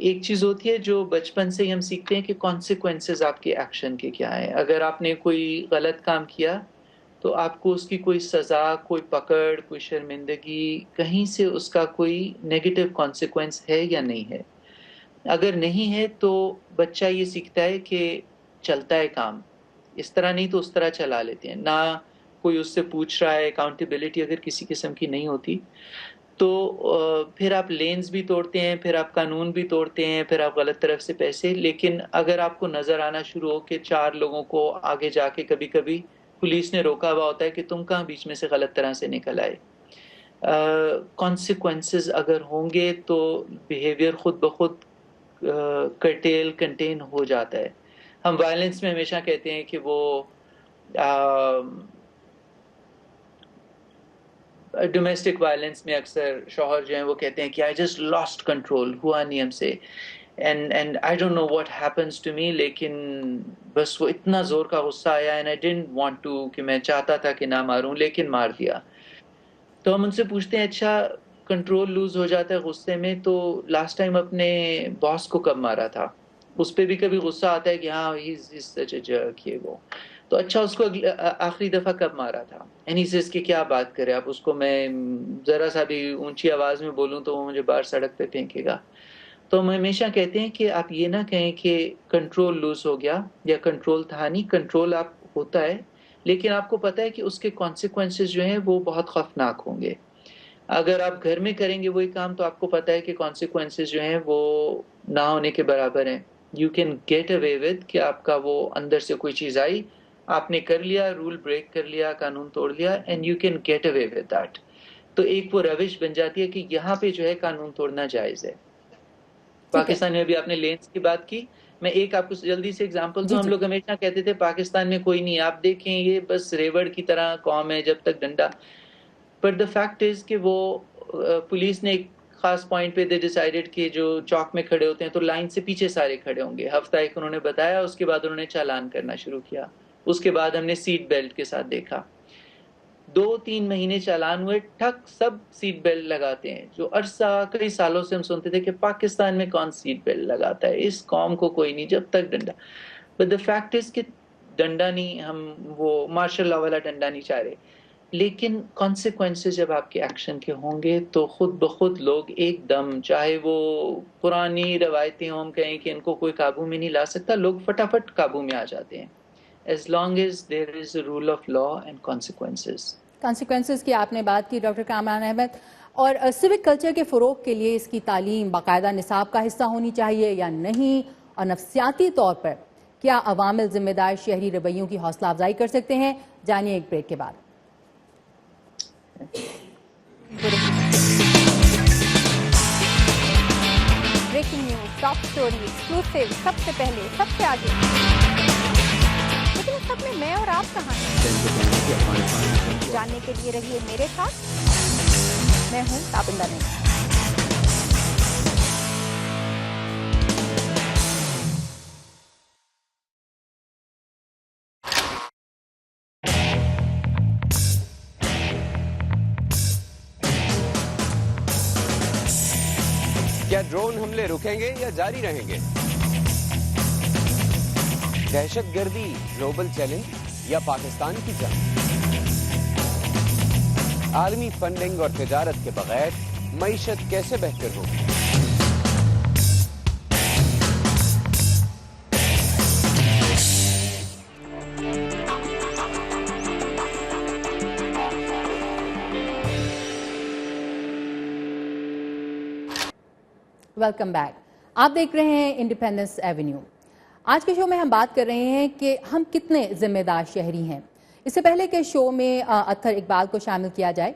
ایک چیز ہوتی ہے جو بچپن سے ہی ہم سیکھتے ہیں کہ کانسیکوینسز آپ کے ایکشن کے کیا ہیں. اگر آپ نے کوئی غلط کام کیا تو آپ کو اس کی کوئی سزا، کوئی پکڑ، کوئی شرمندگی، کہیں سے اس کا کوئی نیگیٹو کانسیکوینس ہے یا نہیں ہے. اگر نہیں ہے تو بچہ یہ سیکھتا ہے کہ چلتا ہے کام، اس طرح نہیں تو اس طرح چلا لیتے ہیں. نہ کوئی اس سے پوچھ رہا ہے، اکاؤنٹیبلٹی اگر کسی قسم کی نہیں ہوتی تو پھر آپ لینز بھی توڑتے ہیں، پھر آپ قانون بھی توڑتے ہیں، پھر آپ غلط طرف سے پیسے. لیکن اگر آپ کو نظر آنا شروع ہو کہ 4 لوگوں کو آگے جا کے کبھی کبھی پولیس نے روکا ہوا ہوتا ہے کہ تم کہاں بیچ میں سے غلط طرح سے نکل آئے، کانسیکوینسز اگر ہوں گے تو بیہیویئر خود بخود کرٹیل کنٹین ہو جاتا ہے. ہم وائلنس میں ہمیشہ کہتے ہیں کہ وہ ڈومیسٹک وائلنس میں اکثر شوہر جو ہیں وہ کہتے ہیں کہ آئی جسٹ لاسٹ کنٹرول، ہوا نہیں ہم سے، and I don't know what happens to me, لیکن بس وہ اتنا زور کا غصہ آیا and I didn't want to, کہ میں چاہتا تھا کہ نہ ماروں لیکن مار دیا. تو ہم ان سے پوچھتے ہیں اچھا کنٹرول لوز ہو جاتا ہے غصے میں تو لاسٹ ٹائم اپنے باس کو کب مارا تھا؟ اس پہ بھی کبھی غصہ آتا ہے کہ ہاں سچ اے جرک یہ وہ، تو اچھا اس کو آخری دفعہ کب مارا تھا؟ اینڈ ہی سیز کہ کیا بات کرے آپ، اس کو میں ذرا سا بھی اونچی آواز میں بولوں تو وہ مجھے باہر سڑک پہ پھینکے گا. تو ہم ہمیشہ کہتے ہیں کہ آپ یہ نہ کہیں کہ کنٹرول لوز ہو گیا یا کنٹرول تھا نہیں، کنٹرول آپ ہوتا ہے لیکن آپ کو پتہ ہے کہ اس کے کانسیکوینسز جو ہیں وہ بہت خوفناک ہوں گے. اگر آپ گھر میں کریں گے وہی کام تو آپ کو پتہ ہے کہ کانسیکوینسز جو ہیں وہ نہ ہونے کے برابر ہیں. You can get away with کہ آپ کا وہ اندر سے کوئی چیز آئی، آپ نے کر لیا، رول بریک کر لیا، قانون توڑ لیا، and you can get away with that. تو ایک وہ روش بن جاتی ہے کہ یہاں پہ جو ہے قانون توڑنا جائز ہے. پاکستان میں بھی آپ نے لینس کی بات کی، میں ایک آپ کو جلدی سے اگزامپل دوں. ہم لوگ ہمیشہ کہتے تھے پاکستان میں کوئی نہیں، آپ دیکھیں یہ بس ریوڑ کی طرح قوم ہے جب تک ڈنڈا. بٹ دا فیکٹ از کہ وہ پولیس نے ایک خاص پوائنٹ پہ دے ڈیسائیڈڈ کہ جو چوک میں کھڑے ہوتے ہیں تو لائن سے پیچھے سارے کھڑے ہوں گے. ہفتہ ایک انہوں نے بتایا، اس کے بعد انہوں نے چالان کرنا شروع کیا. اس کے بعد ہم نے سیٹ بیلٹ کے ساتھ دیکھا، 2-3 مہینے چالان ہوئے، ٹھک سب سیٹ بیلٹ لگاتے ہیں. جو عرصہ کئی سالوں سے ہم سنتے تھے کہ پاکستان میں کون سیٹ بیلٹ لگاتا ہے، اس قوم کو کوئی نہیں جب تک ڈنڈا. بٹ دا فیکٹ از کہ ڈنڈا نہیں، ہم وہ مارشل لا والا ڈنڈا نہیں چاہ رہے، لیکن کانسیکوینسز جب آپ کے ایکشن کے ہوں گے تو خود بخود لوگ ایک دم، چاہے وہ پرانی روایتیں ہم کہیں کہ ان کو کوئی قابو میں نہیں لا سکتا، لوگ فٹافٹ قابو میں آ جاتے ہیں as long as there is a rule of law and consequences. Consequences کی آپ نے بات کی ڈاکٹر کامران احمد، اور سیوک کلچر کے فروغ کے لیے اس کی تعلیم باقاعدہ نصاب کا حصہ ہونی چاہیے یا نہیں، اور نفسیاتی طور پر کیا عوامل ذمہ دار شہری رویوں کی حوصلہ افزائی کر سکتے ہیں؟ جانیے ایک بریک کے بعد. Breaking news, top story, exclusive, سب سے پہلے، سب سے آگے. لیکن اس سب میں میں اور آپ کہاں ہیں؟ جاننے کے لیے رہیے میرے ساتھ. میں ہوں تابندہ نہیں. کیا ڈرون حملے رکیں گے یا جاری رہیں گے؟ دہشت گردی گلوبل چیلنج یا پاکستان کی جنگ؟ عالمی فنڈنگ اور تجارت کے بغیر معیشت کیسے بہتر ہوگی؟ Welcome back. آپ دیکھ رہے ہیں انڈیپینڈنس ایونیو. آج کے شو میں ہم بات کر رہے ہیں کہ ہم کتنے ذمہ دار شہری ہیں. اس سے پہلے کہ شو میں اطہر اقبال کو شامل کیا جائے،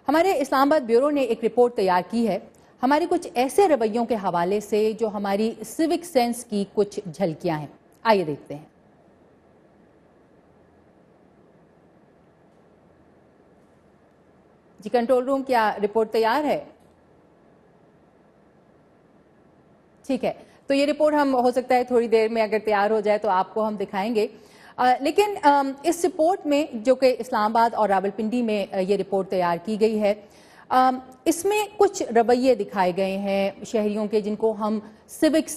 ہمارے اسلام آباد بیورو نے ایک رپورٹ تیار کی ہے ہمارے کچھ ایسے رویوں کے حوالے سے جو ہماری سیوک سینس کی کچھ جھلکیاں ہیں. آئیے دیکھتے ہیں. جی کنٹرول روم، کیا رپورٹ تیار ہے؟ ٹھیک ہے، تو یہ رپورٹ ہم ہو سکتا ہے تھوڑی دیر میں اگر تیار ہو جائے تو آپ کو ہم دکھائیں گے. لیکن اس رپورٹ میں جو کہ اسلام آباد اور راولپنڈی میں یہ رپورٹ تیار کی گئی ہے، اس میں کچھ رویے دکھائے گئے ہیں شہریوں کے جن کو ہم سیوک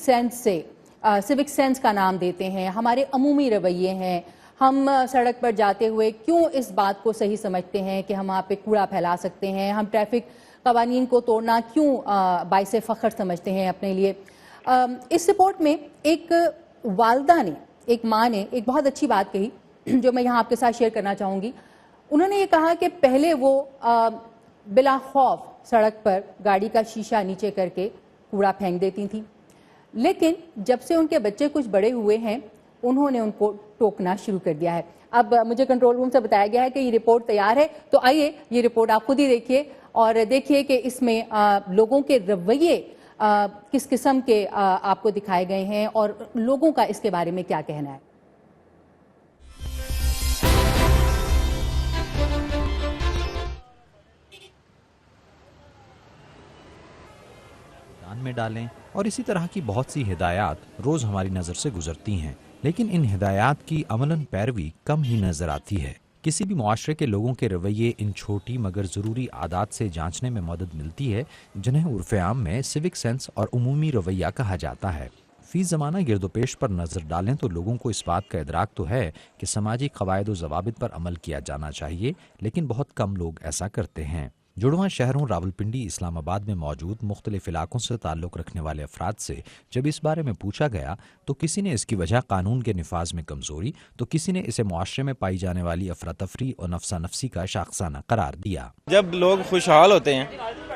سینس کا نام دیتے ہیں، ہمارے عمومی رویے ہیں. ہم سڑک پر جاتے ہوئے کیوں اس بات کو صحیح سمجھتے ہیں کہ ہم وہاں پہ کوڑا پھیلا سکتے ہیں، ہم ٹریفک قوانین کو توڑنا کیوں باعث فخر سمجھتے ہیں اپنے لیے. اس رپورٹ میں ایک والدہ نے، ایک ماں نے ایک بہت اچھی بات کہی جو میں یہاں آپ کے ساتھ شیئر کرنا چاہوں گی. انہوں نے یہ کہا کہ پہلے وہ بلا خوف سڑک پر گاڑی کا شیشہ نیچے کر کے کوڑا پھینک دیتی تھیں، لیکن جب سے ان کے بچے کچھ بڑے ہوئے ہیں انہوں نے ان کو ٹوکنا شروع کر دیا ہے. اب مجھے کنٹرول روم سے بتایا گیا ہے کہ یہ رپورٹ تیار ہے، تو آئیے یہ رپورٹ آپ خود ہی دیکھیے اور دیکھیے کہ اس میں لوگوں کے رویے کس قسم کے آپ کو دکھائے گئے ہیں اور لوگوں کا اس کے بارے میں کیا کہنا ہے. میں ڈالیں اور اسی طرح کی بہت سی ہدایات روز ہماری نظر سے گزرتی ہیں، لیکن ان ہدایات کی عملاً پیروی کم ہی نظر آتی ہے. کسی بھی معاشرے کے لوگوں کے رویے ان چھوٹی مگر ضروری عادات سے جانچنے میں مدد ملتی ہے جنہیں عرف عام میں سیوک سینس اور عمومی رویہ کہا جاتا ہے. فی زمانہ گرد و پیش پر نظر ڈالیں تو لوگوں کو اس بات کا ادراک تو ہے کہ سماجی قواعد و ضوابط پر عمل کیا جانا چاہیے، لیکن بہت کم لوگ ایسا کرتے ہیں. جڑواں شہروں راولپنڈی، اسلام آباد میں موجود مختلف علاقوں سے تعلق رکھنے والے افراد سے جب اس بارے میں پوچھا گیا تو کسی نے اس کی وجہ قانون کے نفاذ میں کمزوری تو کسی نے اسے معاشرے میں پائی جانے والی افراتفری اور نفسا نفسی کا شاخسانہ قرار دیا. جب لوگ خوشحال ہوتے ہیں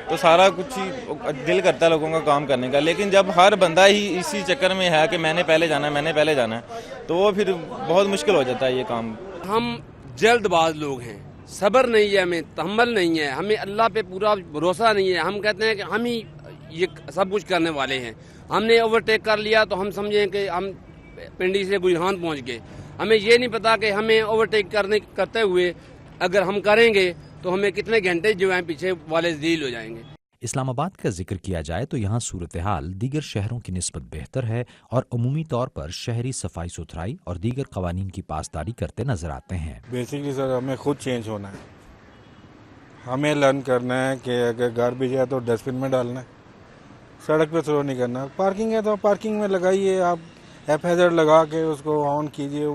تو سارا کچھ ہی دل کرتا ہے لوگوں کا کام کرنے کا، لیکن جب ہر بندہ ہی اسی چکر میں ہے کہ میں نے پہلے جانا ہے تو وہ پھر بہت مشکل ہو جاتا ہے یہ کام. ہم جلد باز لوگ ہیں، صبر نہیں ہے، ہمیں تحمل نہیں ہے، ہمیں اللہ پہ پورا بھروسہ نہیں ہے. ہم کہتے ہیں کہ ہم ہی یہ سب کچھ کرنے والے ہیں. ہم نے اوورٹیک کر لیا تو ہم سمجھیں کہ ہم پنڈی سے گجران پہنچ گئے. ہمیں یہ نہیں پتا کہ ہمیں اوورٹیک کرتے ہوئے اگر ہم کریں گے تو ہمیں کتنے گھنٹے جو ہیں پیچھے والے ذلیل ہو جائیں گے. اسلام آباد کا ذکر کیا جائے تو یہاں صورتحال دیگر شہروں کی نسبت بہتر ہے اور عمومی طور پر شہری صفائی ستھرائی اور دیگر قوانین کی پاسداری کرتے نظر آتے ہیں. بیسکلی سر ہمیں خود چینج ہونا ہے، ہمیں لرن کرنا ہے کہ اگر گاربیج ہے تو ڈسٹ بن میں ڈالنا ہے، سڑک پہ تھرو نہیں کرنا. پارکنگ ہے تو پارکنگ میں لگائیے، آپ ایف ہیزر لگا کے اس کو آن کیجیے.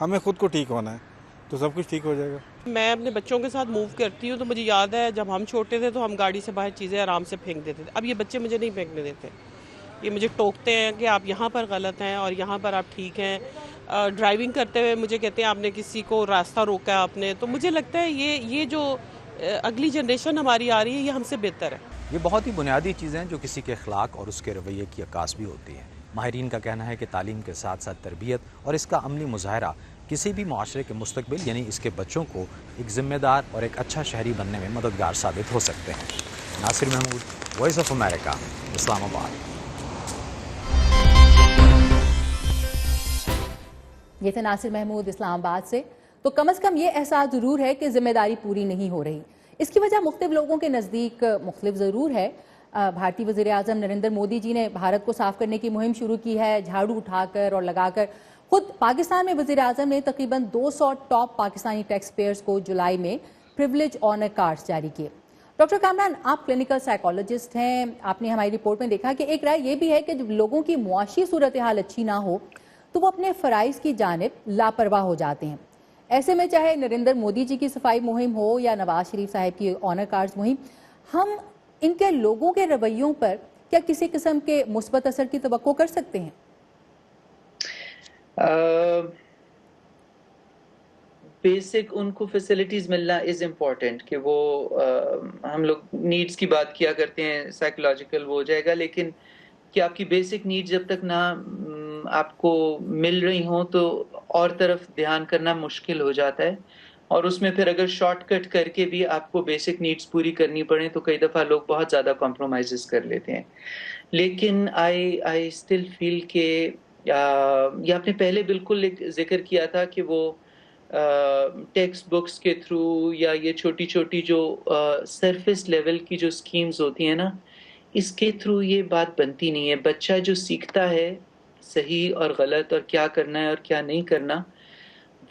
ہمیں خود کو ٹھیک ہونا ہے تو سب کچھ ٹھیک ہو جائے گا. میں اپنے بچوں کے ساتھ موو کرتی ہوں تو مجھے یاد ہے جب ہم چھوٹے تھے تو ہم گاڑی سے باہر چیزیں آرام سے پھینک دیتے تھے. اب یہ بچے مجھے نہیں پھینکنے دیتے، یہ مجھے ٹوکتے ہیں کہ آپ یہاں پر غلط ہیں اور یہاں پر آپ ٹھیک ہیں. ڈرائیونگ کرتے ہوئے مجھے کہتے ہیں آپ نے کسی کو راستہ روکا آپ نے. تو مجھے لگتا ہے یہ جو اگلی جنریشن ہماری آ رہی ہے یہ ہم سے بہتر ہے. یہ بہت ہی بنیادی چیزیں جو کسی کے اخلاق اور اس کے رویے کی عکاس بھی ہوتی ہیں. ماہرین کا کہنا ہے کہ تعلیم کے ساتھ ساتھ تربیت اور اس کا عملی مظاہرہ کسی بھی معاشرے کے مستقبل یعنی اس کے بچوں کو ایک ذمہ دار اور ایک اچھا شہری بننے میں مددگار ثابت ہو سکتے ہیں. ناصر محمود، وائس آف امریکہ، اسلام آباد. یہ تھے ناصر محمود اسلام آباد سے. تو کم از کم یہ احساس ضرور ہے کہ ذمہ داری پوری نہیں ہو رہی. اس کی وجہ مختلف لوگوں کے نزدیک مختلف ضرور ہے. بھارتی وزیر اعظم نریندر مودی جی نے بھارت کو صاف کرنے کی مہم شروع کی ہے، جھاڑو اٹھا کر اور لگا کر. خود پاکستان میں وزیر اعظم نے تقریباً 200 ٹاپ پاکستانی ٹیکس پیئرز کو جولائی میں پریولیج آنر کارڈز جاری کیے. ڈاکٹر کامران، آپ کلینکل سائیکالوجسٹ ہیں، آپ نے ہماری رپورٹ میں دیکھا کہ ایک رائے یہ بھی ہے کہ جب لوگوں کی معاشی صورتحال اچھی نہ ہو تو وہ اپنے فرائض کی جانب لاپرواہ ہو جاتے ہیں. ایسے میں چاہے نریندر مودی جی کی صفائی مہم ہو یا نواز شریف صاحب کی آنر کارڈز مہم، ہم ان کے لوگوں کے رویوں پر کیا کسی قسم کے مثبت اثر کی توقع کر سکتے ہیں؟ بیسک ان کو فیسلٹیز ملنا از امپورٹنٹ کہ وہ ہم لوگ نیڈز کی بات کیا کرتے ہیں، سائیکولوجیکل وہ ہو جائے گا، لیکن کہ آپ کی بیسک نیڈ جب تک نہ آپ کو مل رہی ہوں تو اور طرف دھیان کرنا مشکل ہو جاتا ہے. اور اس میں پھر اگر شارٹ کٹ کر کے بھی آپ کو بیسک نیڈز پوری کرنی پڑیں تو کئی دفعہ لوگ بہت زیادہ کمپرومائزز کر لیتے ہیں. لیکن آئی اسٹل فیل کہ یہ آپ نے پہلے بالکل ذکر کیا تھا کہ وہ ٹیکسٹ بکس کے تھرو یا یہ چھوٹی چھوٹی جو سرفیس لیول کی جو اسکیمز ہوتی ہیں نا، اس کے تھرو یہ بات بنتی نہیں ہے. بچہ جو سیکھتا ہے صحیح اور غلط اور کیا کرنا ہے اور کیا نہیں کرنا،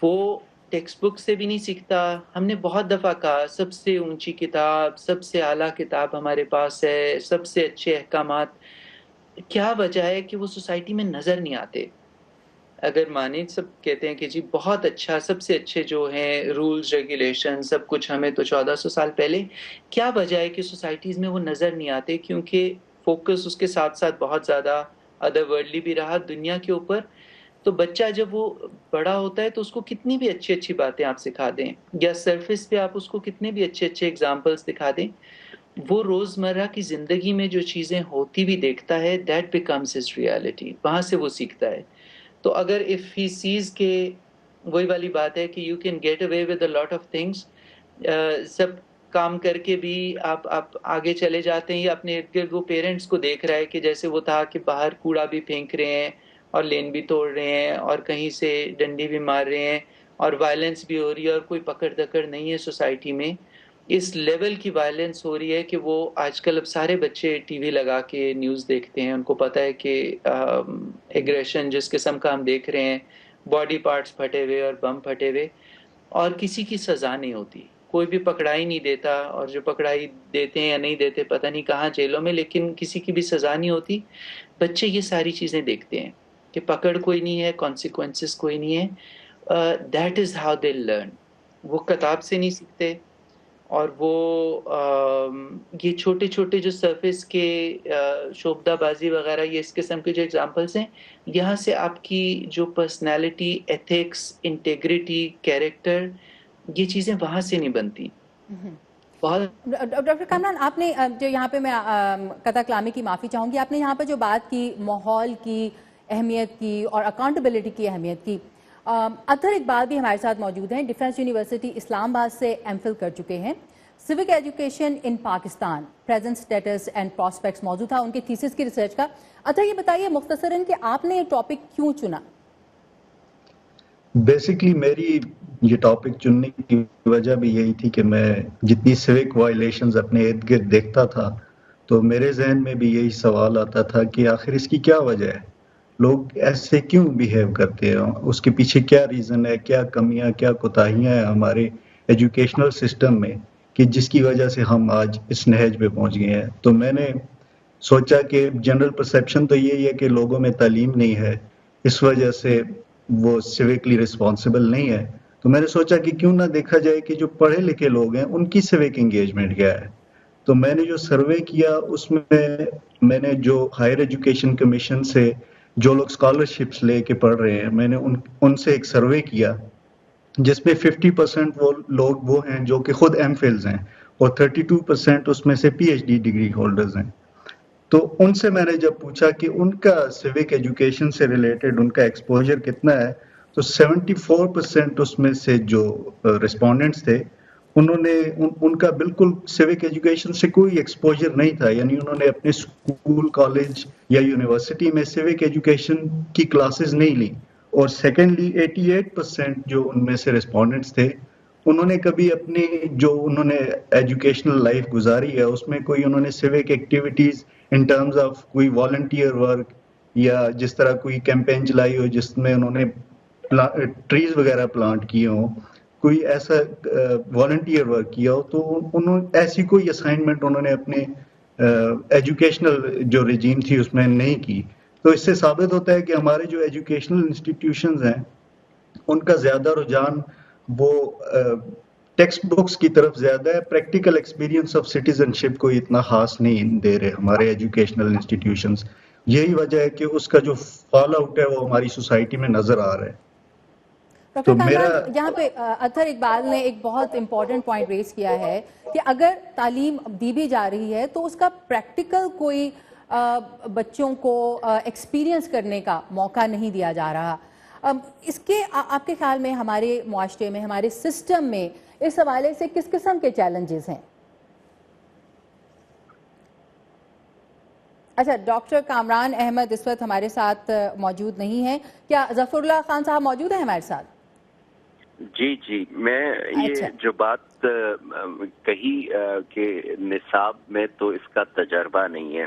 وہ ٹیکسٹ بک سے بھی نہیں سیکھتا. ہم نے بہت دفعہ کہا سب سے اونچی کتاب, سب سے اعلیٰ کتاب ہمارے پاس ہے, سب سے اچھے احکامات. کیا وجہ ہے کہ وہ سوسائٹی میں نظر نہیں آتے؟ اگر مانے سب کہتے ہیں کہ جی بہت اچھا, سب سے اچھے جو ہیں رولز ریگولیشن سب کچھ ہمیں تو 1400 سال پہلے, کیا وجہ ہے کہ سوسائٹیز میں وہ نظر نہیں آتے؟ کیونکہ فوکس اس کے ساتھ ساتھ بہت زیادہ ادر ورلڈلی بھی رہا دنیا کے اوپر. تو بچہ جب وہ بڑا ہوتا ہے تو اس کو کتنی بھی اچھی اچھی باتیں آپ سکھا دیں, یا سرفیس پہ آپ اس کو کتنے بھی اچھے اچھے اگزامپلس دکھا دیں, وہ روزمرہ کی زندگی میں جو چیزیں ہوتی بھی دیکھتا ہے, دیٹ بیکمز ہز ریالٹی. وہاں سے وہ سیکھتا ہے. تو اگر اف ہی سیز کہ وہی والی بات ہے کہ you can get away with a lot of things, سب کام کر کے بھی آپ آگے چلے جاتے ہیں, یا اپنے ارد گرد وہ پیرنٹس کو دیکھ رہا ہے کہ جیسے وہ تھا کہ باہر کوڑا بھی پھینک رہے ہیں اور لین بھی توڑ رہے ہیں اور کہیں سے ڈنڈی بھی مار رہے ہیں اور وائلنس بھی ہو رہی ہے اور کوئی پکڑ دکڑ نہیں ہے سوسائٹی میں. اس لیول کی وائلنس ہو رہی ہے کہ وہ آج کل اب سارے بچے ٹی وی لگا کے نیوز دیکھتے ہیں, ان کو پتہ ہے کہ ایگریشن جس قسم کا ہم دیکھ رہے ہیں, باڈی پارٹس پھٹے ہوئے اور بم پھٹے ہوئے, اور کسی کی سزا نہیں ہوتی, کوئی بھی پکڑائی نہیں دیتا, اور جو پکڑائی دیتے ہیں یا نہیں دیتے پتہ نہیں کہاں جیلوں میں, لیکن کسی کی بھی سزا نہیں ہوتی. بچے یہ ساری چیزیں دیکھتے ہیں کہ پکڑ کوئی نہیں ہے, کانسیکوینسز کوئی نہیں ہے. That is how they learn. وہ کتاب سے نہیں سیکھتے, اور وہ یہ چھوٹے چھوٹے جو سرفیس کے شوبدہ بازی وغیرہ, یہ اس قسم کے جو اگزامپلس ہیں, یہاں سے آپ کی جو پرسنالٹی, ایتھکس, انٹیگریٹی, کیریکٹر, یہ چیزیں وہاں سے نہیں بنتی. ڈاکٹر کامران, آپ نے جو یہاں پہ, میں قطع کلامی کی معافی چاہوں گی, آپ نے یہاں پہ جو بات کی ماحول کی اہمیت کی اور اکاؤنٹیبلٹی کی اہمیت کی, اطہر اقبال بھی ہمارے ساتھ موجود ہیں, ڈیفنس یونیورسٹی اسلام آباد سے ایم فل کر چکے ہیں. Civic education in Pakistan, present status and prospects موضوع تھا ان کے تھیسس کی ریسرچ کا. اطہر یہ بتائیے مختصراً کہ آپ نے یہ ٹاپک کیوں چنا؟ بیسکلی میری یہ ٹاپک چننے کی وجہ بھی یہی تھی کہ میں جتنی سیوک وائلیشنز اپنے ارد گرد دیکھتا تھا تو میرے ذہن میں بھی یہی سوال آتا تھا کہ آخر اس کی کیا وجہ ہے, لوگ ایسے کیوں بیہیو کرتے ہیں, اس کے پیچھے کیا ریزن ہے, کیا کمیاں, کیا کوتاہیاں ہیں ہمارے ایجوکیشنل سسٹم میں کہ جس کی وجہ سے ہم آج اس نہج پہ پہنچ گئے ہیں. تو میں نے سوچا کہ جنرل پرسیپشن تو یہی ہے کہ لوگوں میں تعلیم نہیں ہے, اس وجہ سے وہ سیوکلی رسپانسبل نہیں ہے. تو میں نے سوچا کہ کیوں نہ دیکھا جائے کہ جو پڑھے لکھے لوگ ہیں ان کی سیوک انگیجمنٹ کیا ہے. تو میں نے جو سروے کیا اس میں نے جو ہائر ایجوکیشن کمیشن سے جو لوگ اسکالرشپس لے کے پڑھ رہے ہیں, میں نے ان سے ایک سروے کیا جس میں 50% وہ لوگ وہ ہیں جو کہ خود ایم فلز ہیں اور 32% اس میں سے P H D degree holders ہیں. تو ان سے میں نے جب پوچھا کہ ان کا سیوک ایجوکیشن سے ریلیٹڈ ان کا ایکسپوجر کتنا ہے, تو 74% اس میں سے جو ریسپونڈنٹس تھے انہوں نے ان کا بالکل سیوک ایجوکیشن سے کوئی ایکسپوجر نہیں تھا, یعنی انہوں نے اپنے اسکول, کالج یا یونیورسٹی میں سیوک ایجوکیشن کی کلاسز نہیں لی. اور سیکنڈلی 88% جو ان میں سے ریسپونڈنٹس تھے انہوں نے کبھی اپنی جو انہوں نے ایجوکیشنل لائف گزاری ہے اس میں کوئی انہوں نے civic activities in terms of کوئی والنٹیئر ورک یا جس طرح کوئی کیمپین چلائی ہو جس میں انہوں نے ٹریز وغیرہ پلانٹ کیے ہوں, کوئی ایسا والنٹیئر ورک کیا ہو, تو انہوں ایسی کوئی اسائنمنٹ انہوں نے اپنے ایجوکیشنل جو رجیم تھی اس میں نہیں کی. تو اس سے ثابت ہوتا ہے کہ ہمارے جو ایجوکیشنل انسٹیٹیوشنز ہیں ان کا زیادہ رجحان وہ ٹیکسٹ بکس کی طرف زیادہ ہے, پریکٹیکل ایکسپیرینس آف سٹیزن شپ کو اتنا خاص نہیں دے رہے ہمارے ایجوکیشنل انسٹیٹیوشنز. یہی وجہ ہے کہ اس کا جو فال آؤٹ ہے وہ ہماری سوسائٹی میں نظر آ رہا ہے. ڈاکٹر کامران, یہاں پہ اطہر اقبال نے ایک بہت امپورٹنٹ پوائنٹ ریز کیا ہے کہ اگر تعلیم دی بھی جا رہی ہے تو اس کا پریکٹیکل کوئی بچوں کو ایکسپیرینس کرنے کا موقع نہیں دیا جا رہا. اس کے آپ کے خیال میں ہمارے معاشرے میں, ہمارے سسٹم میں اس حوالے سے کس قسم کے چیلنجز ہیں؟ اچھا, ڈاکٹر کامران احمد اس وقت ہمارے ساتھ موجود نہیں ہیں. کیا ظفر اللہ خان صاحب موجود ہیں ہمارے ساتھ؟ جی, میں یہ جو بات کہی کہ نصاب میں تو اس کا تجربہ نہیں ہے,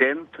10th,